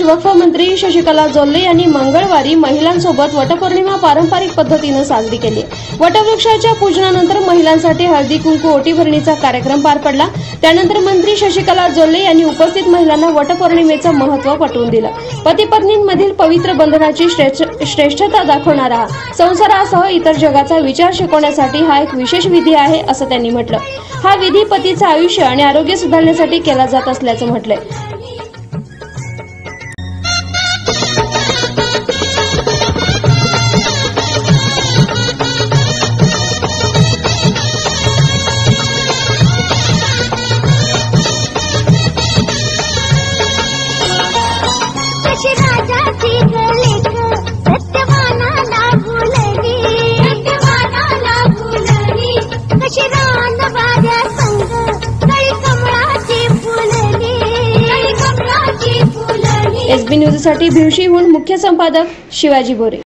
वक्फ मंत्री शशिकला जोल्ले यांनी मंगळवारी महिलांसोबत वटपौर्णिमा पारंपरिक पद्धतीने साजरी केली। वटवृक्षाच्या पूजनानंतर महिलांसाठी हळदी कुंकू ओटी भरणीचा कार्यक्रम पार पडला। त्यानंतर मंत्री शशिकला जोल्ले यांनी उपस्थित महिलांना वटपौर्णिमेचे महत्त्व पटवून दिलं। पती पत्नींमधील पवित्र बंधनाची श्रेष्ठता दाखवणारा संसारासह इतर जगाचा विचार शिकवण्यासाठी हा एक विशेष विधी आहे असं त्यांनी म्हटलं। हा विधी पतीचं आयुष्य आणि आरोग्य सुधारण्यासाठी केला जात असल्याचं म्हटलंय। SB न्यूजसाठी भिवशीहून मुख्य संपादक शिवाजी बोरे।